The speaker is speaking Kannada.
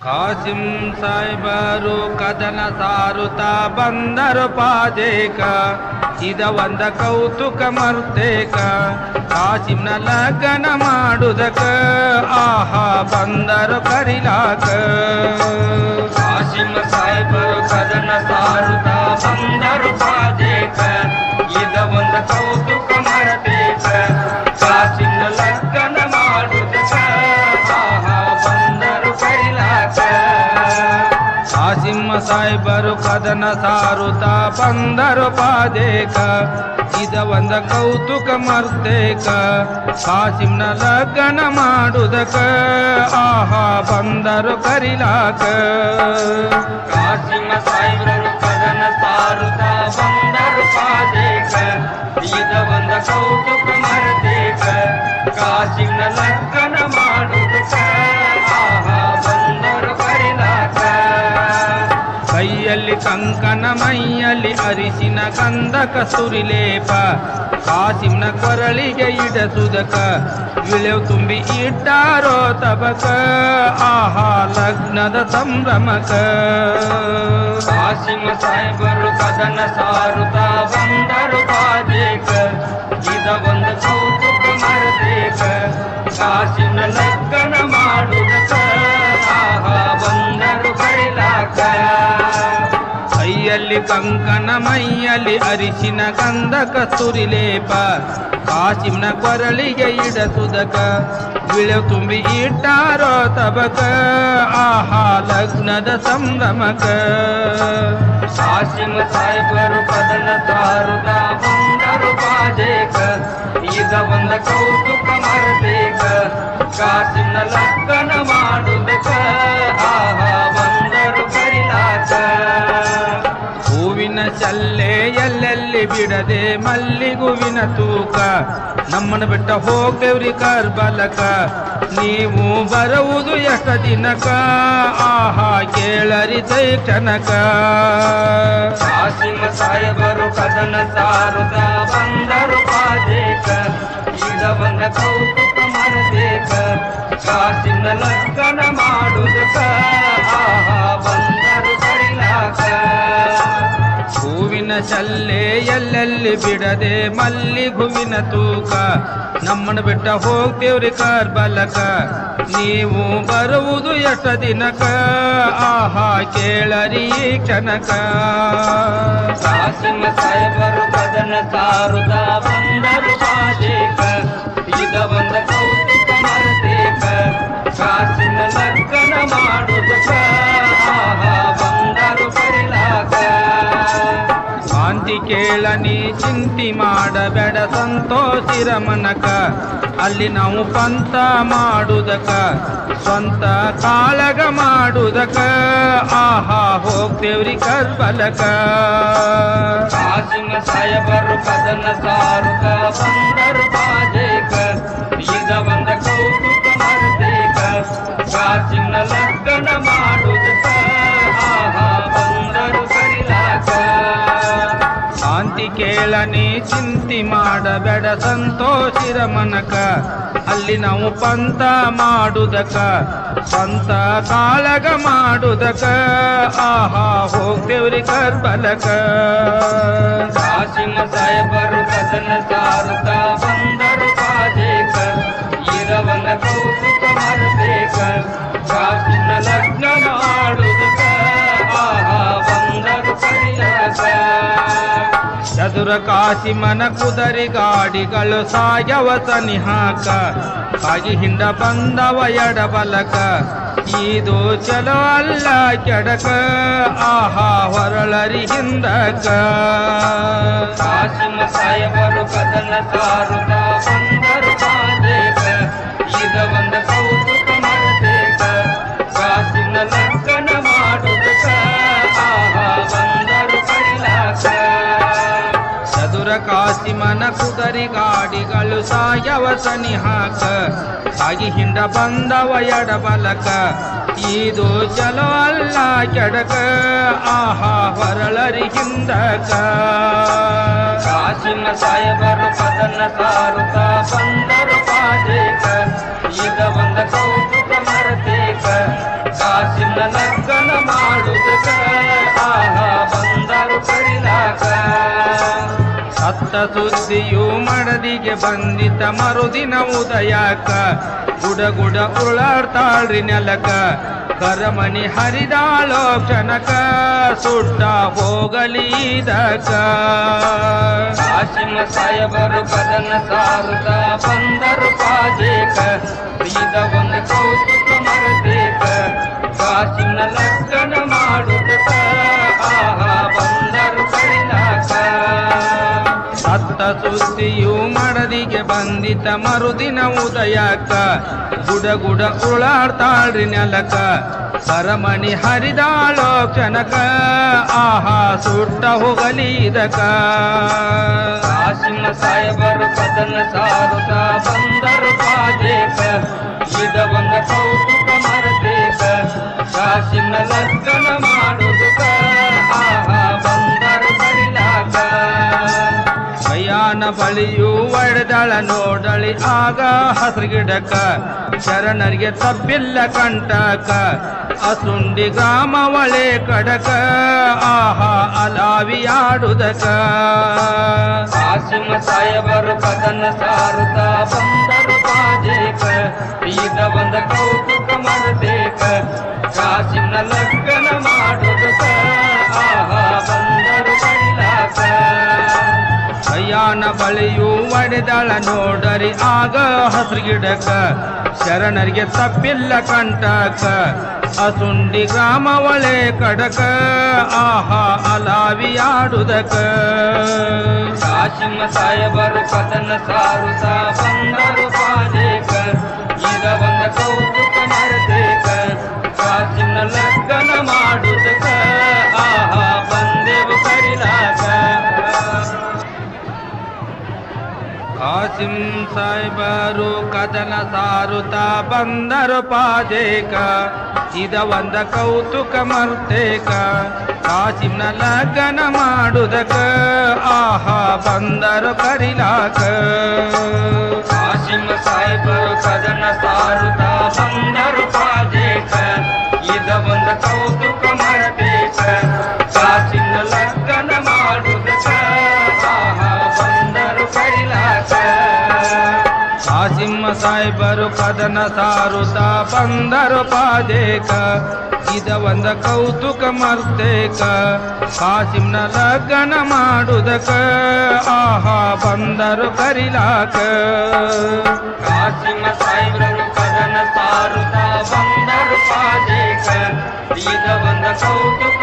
ಕಾಸಿಂ ಸಾಹೇಬರು ಕದನ ಸಾರುತ್ತಾ ಬಂದರು ಪಾದೇಕ ಇದ ಒಂದ ಕೌತುಕ ಮರ್ತೇಕ ಕಾಸಿಂನ ಲಗ್ನ ಮಾಡುದಕ ಆಹಾ ಬಂದರು ಕರಿಲಾಕ ಕಾಸಿಂ ಸಾಹೇಬರು ಕದನ ಸಾರುತ್ತಾ ಬಂದರು ಪಾದೇಕ ಇದ ಒಂದ ಕೌತುಕ ಮರ್ತೇಕ ಕಾಸಿಂನ ಲಗ್ನ ಮಾಡುದಕ ಆಹಾ ಬಂದರು ಕರಿಲಾಕ ಕಾಸಿಂ ಸಾಹೇಬರು ಕದನ ಸಾರುತ್ತಾ ಬಂದರು ಪಾದೇಕ ಇದ ಒಂದ ಕೌತುಕ ಮರ್ತೇಕ ಕಾಸಿಂನ ಲಗ್ನ ಮಾಡುದಕ ಆಹಾ ಬಂದರು ಕರಿಲಾಕ ಕಾಸಿಂ ಸಾಹೇಬರು ಕದನ ಸಾರುತ್ತಾ ಬಂದರು ಪಾದೇಕ ಇದ ಒಂದ ಕೌತುಕ ಮರ್ತೇಕ ಕಾಸಿಂನ ಲಗ್ನ ಮಾಡುದಕ ಆಹಾ ಬಂದರು ಕರಿಲಾಕ ಕೈಯಲ್ಲಿ ಕಂಕಣ ಮೈಯಲ್ಲಿ ಅರಿಸಿನ ಗಂಧಕ ಸುರಿಲೇಪ ಕಾಸಿಂನ ಕೊರಳಿಗೆ ಇಡಸುದಕ ವಿಳೆವು ತುಂಬಿ ಇಟ್ಟಾರೋ ತಬಕ ಆಹಾ ಲಗ್ನದ ಸಂಭ್ರಮಕ ಕಾಸಿಂ ಸಾಹೇಬರು ಕದನ ಸಾರುತ್ತಾ ಬಂದರು ಪಾದೇಕ ಇದ ಒಂದು ಕೌತುಕ ಮರ್ತೇಕ ಕಾಸಿಂನ ಲಗ್ನ ಮಾಡುದಕ ಆಹಾ ಬಂದರು ಕರಿಲಾಕ ಕೈಯಲ್ಲಿ ಕಂಕಣ ಮೈಯಲ್ಲಿ ಅರಿಸಿನ ಗಂಧಕ ಸುರಿಲೇಪ ಕಾಸಿಂನ ಕೊರಳಿಗೆ ಇಡಸುದಕ ವಿಳೆವು ತುಂಬಿ ಇಟ್ಟಾರೋ ತಬಕ ಆಹಾ ಲಗ್ನದ ಸಂಭ್ರಮಕ ಕಾಸಿಂ ಸಾಹೇಬರು ಕದನ ಸಾರುತ್ತಾ ಬಂದರು ಪಾದೇಕ ಇದ ಒಂದ ಕೌತುಕ ಮರ್ತೇಕ ಕಾಸಿಂನ ಲಗ್ನ ಮಾಡುದಕ ಆಹಾ ಬಂದರು ಕರಿಲಾಕ ಹೂವಿನ ಚಲ್ಲೆ ಎಲ್ಲೆಲ್ಲಿ ಬಿಡದೆ ಮಲ್ಲಿಗುವಿನ ತೂಕ ನಮ್ಮನ್ನು ಬಿಟ್ಟ ಹೋಗ್ತೇವ್ರಿ ಕರ್ಬಲಕ ನೀವು ಬರುವುದು ಎಷ್ಟ ದಿನಕ ಆಹಾ ಕೇಳರಿ ತೈಕ್ಷಣಕ ಕಾಸಿಂ ಸಾಹೇಬರು ಕದನ ಸಾರುತ್ತಾ ಬಂದರು ಪಾದೇಕ ಇದ ಒಂದ ಕೌತುಕ ಮರ್ತೇಕ ಕಾಸಿಂನ ಲಗ್ನ ಮಾಡುದಕ ಆಹಾ ಬಂದರು ಕರಿಲಾಕ ಹೂವಿನ ಚಲ್ಲೆ ಎಲ್ಲೆಲ್ಲಿ ಬಿಡದೆ ಮಲ್ಲಿಗುವಿನ ತೂಕ ನಮ್ಮನ್ನು ಬಿಟ್ಟ ಹೋಗ್ತೇವ್ರಿ ಕರ್ಬಲಕ ನೀವು ಬರುವುದು ಎಷ್ಟ ದಿನಕ ಆಹಾ ಕೇಳರಿ ಕ್ಷಣಕ ಕಾಸಿಂ ಸಾಹೇಬರು ಕದನ ಸಾರುತ್ತಾ ಬಂದರು ಪಾದೇಕ ಇದ ಒಂದ ಕೌತುಕ ಮರ್ತೇಕ ಕಾಸಿಂನ ಲಗ್ನ ಮಾಡುದಕ ಆಹಾ ಬಂದರು ಕರಿಲಾಕ ಶಾಂತಿ ಕೇಳನಿ ಚಿಂತಿ ಮಾಡಬೇಡ ಸಂತೋಷಿರ ಮನಕ ಅಲ್ಲಿ ನಾವು ಪಂಥ ಮಾಡುದಕ ಸ್ವಂತ ಕಾಳಗ ಮಾಡುದಕ ಆಹಾ ಹೋಗ್ತೇವ್ರಿ ಕರ್ಬಲಕ ಕಾಸಿಂ ಸಾಹೇಬರು ಕದನ ಸಾರುತ್ತಾ ಬಂದರು ಪಾದೇಕ ಇದ ಒಂದ ಕೌತುಕ ಮರ್ತೇಕ ಕಾಸಿಂನ ಲಗ್ನ ಮಾಡುದಕ ಆಹಾ ಬಂದರು ಕರಿಲಾಕ ಶಾಂತಿ ಕೇಳನಿ ಚಿಂತಿ ಮಾಡಬೇಡ ಸಂತೋಷಿರ ಮನಕ ಅಲ್ಲಿ ನಾವು ಪಂಥ ಮಾಡುದಕ ಸ್ವಂತ ಕಾಳಗ ಮಾಡುದಕ ಆಹಾ ಹೋಗ್ತೇವ್ರಿ ಕರ್ಬಲಕ ಕಾಸಿಂ ಸಾಹೇಬರು ಕದನ ಸಾರುತ್ತಾ ಬಂದರು ಪಾದೇಕ ಇದ ಒಂದ ಕೌತುಕ ಮರ್ತೇಕ ಕಾಸಿಂನ ಲಗ್ನ ಮಾಡುದಕ ಆಹಾ ಬಂದರು ಕರಿಲಾಕ ಚದುರ ಕಾಸಿಮನ ಕುದರಿ ಗಾಡಿಗಳು ಸಾಯವ ಸನಿಹಾಕ ಕಾಗಿ ಹಿಂಡ ಬಂದವ ಎಡಬಲಕ ಇದು ಚಲೋ ಅಲ್ಲ ಕೆಡಕ ಆಹಾ ಹೊರಳರಿ ಹಿಂದಕ ಕಾಸಿಂ ಸಾಹೇಬರು ಕದನ ಸಾರುತ್ತಾ ಬಂದರು ಪಾದೇಕ ಇದ ಒಂದ ಕೌತುಕ ಮರ್ತೇಕ ಕಾಸಿಂನ ಲಗ್ನ ಮಾಡುದಕ ಆಹಾ ಬಂದರು ಕರಿಲಾಕ ಚದುರ ಕಾಸಿಮನ ಕುದರಿ ಗಾಡಿಗಳು ಸಾಯವ ಸನಿಹಾಕ ಕಾಗಿ ಹಿಂಡ ಬಂದವ ಎಡಬಲಕ ಇದು ಚಲೋ ಅಲ್ಲ ಕೆಡಕ ಆಹಾ ಹೊರಳರಿ ಹಿಂದಕ ಕಾಸಿಂ ಸಾಹೇಬರು ಕದನ ಸಾರುತ್ತಾ ಬಂದರು ಪಾದೇಕ ಇದ ಒಂದ ಕೌತುಕ ಮರ್ತೇಕ ಕಾಸಿಂನ ಕಾಸಿನ ಲಗ್ನ ಮಾಡುವುದಕ್ಕ ಆಹಾ ಬಂದರು ಕರಿಲಾಕ ಸತ್ತ ಸುದ್ದಿಯು ಮಡದಿಗೆ ಬಂದಿತ ಮರುದಿನ ಉದಯಕ್ಕ ಗುಡಗುಡ ಉರುಳಾಡ್ತಾಳ್ರಿ ನೆಲಕ ಕರಮಣಿ ಹರಿದಾಳೋ ಕ್ಷಣಕ ಸುಟ್ಟ ಹೋಗಲಿದಕ ಕಾಸಿಮ ಸಾಯಬರು ಕದನ ಸಾರುತ್ತ ಬಂದರು ಪಾಜೇಕ ಇದ ಒಂದು ಕೌತುಕ ಮರದೇಕ ಕಾಸಿನ ಲಗ್ನ ಮಾಡುವುದಕ್ಕ ಆಹಾ ಬಂದರು ಕರಿಲಾಕ ಸತ್ತ ಸುದ್ದಿಯು ಮಡದಿಗೆ ಬಂದಿತ ಮರುದಿನ ಉದಯಕ್ಕ ಗುಡಗುಡ ಉರುಳಾಡ್ತಾಳ್ರಿ ನೆಲಕ ಕರಮಣಿ ಹರಿದಾಳೋ ಕ್ಷಣಕ ಆಹಾ ಸುಟ್ಟ ಹೋಗಲಿದಕ ಕಾಸಿಮ ಸಾಯಬರು ಕದನ ಸಾರುತ್ತ ಬಂದರು ಪಾಜೇಕ ಇದ ಒಂದು ಕೌತುಕ ಮರದೇಕ ಕಾಸಿನ ಲಗ್ನ ಮಾಡುವುದಕ್ಕ ಆಹಾ ಬಂದರು ಕರಿಲಾಕ ಕೈಯಾನ ಬಳಿಯು ಒಡೆದಳ ನೋಡಳಿ ಆಗ ಹಸಿರು ಗಿಡಕ ಶರಣರಿಗೆ ತಪ್ಪಿಲ್ಲ ಕಂಟಕ ಅಸುಂಡಿ ಗ್ರಾಮ ಒಳೆ ಕಡಕ ಆಹಾ ಅಲಾವಿಯಾಡುದಕ ಕಾಸಿಮ ಸಾಯಬರು ಕದನ ಸಾರುತ್ತ ಬಂದರು ಪಾಜೇಕ ಇದ ಒಂದು ಕೌತುಕ ಮರದೇಕ ಕಾಸಿನ ಲಗ್ನ ಮಾಡುವುದಕ್ಕ ಆಹಾ ಬಂದರು ಕರಿಲಾಕ ಕೈಯಾನ ಬಳಿಯು ಒಡೆದಳ ನೋಡರಿ ಆಗ ಹಸಿರು ಗಿಡಕ ಶರಣರಿಗೆ ತಪ್ಪಿಲ್ಲ ಕಂಟಕ ಅಸುಂಡಿ ಗ್ರಾಮ ಒಳೆ ಕಡಕ ಆಹಾ ಅಲಾವಿಯಾಡುದಕ ಕಾಸಿಮ ಸಾಯಬರು ಕದನ ಸಾರುತ್ತ ಬಂದರು ಪಾಜೇಕ ಇದ ಒಂದು ಕೌತುಕ ಮರದೇಕ ಕಾಸಿನ ಲಗ್ನ ಮಾಡುವುದಕ್ಕ ಆಹಾ ಬಂದೆವು ಕರಿಲಾಕ ಕಾಸಿಂ ಸಾಯ್ಬರು ಕದನ ಸಾರುತ್ತ ಬಂದರು ಪಾಜೇಕ ಇದ ಒಂದ ಕೌತುಕ ಮರ್ತೇಕ ಕಾಸಿಂನ ಲಗ್ನ ಮಾಡುದಕ ಆಹಾ ಬಂದರು ಕರಿಲಾಕ ಕಾಸಿಮ ಸಾಹೇಬರು ಕದನ ಸಾರುತ್ತ ಬಂದರು ಪಾಜೇಕ ಇದ ಒಂದು ಕೌತುಕ ಮರದೇಕ ಕಾಸಿನ ಲಗ್ನ ಮಾಡುವುದಕ್ಕ ಆಹಾ ಬಂದರು ಕರಿಲಾಕ ಕಾಸಿಂ ಸಾಯ್ಬರು ಕದನ ಸಾರುತ್ತ ಬಂದರು ಪಾಜೇಕ ಇದ ಒಂದ ಕೌತುಕ ಮರ್ತೇಕ ಕಾಸಿಂನ ಲಗ್ನ ಮಾಡುದಕ ಆಹಾ ಬಂದರು ಕರಿಲಾಕ ಕಾಸಿಮ ಸಾಹೇಬರು ಕದನ ಸಾರುತ್ತ ಬಂದರು ಪಾಜೇಕ ಇದ ಒಂದು ಕೌತುಕ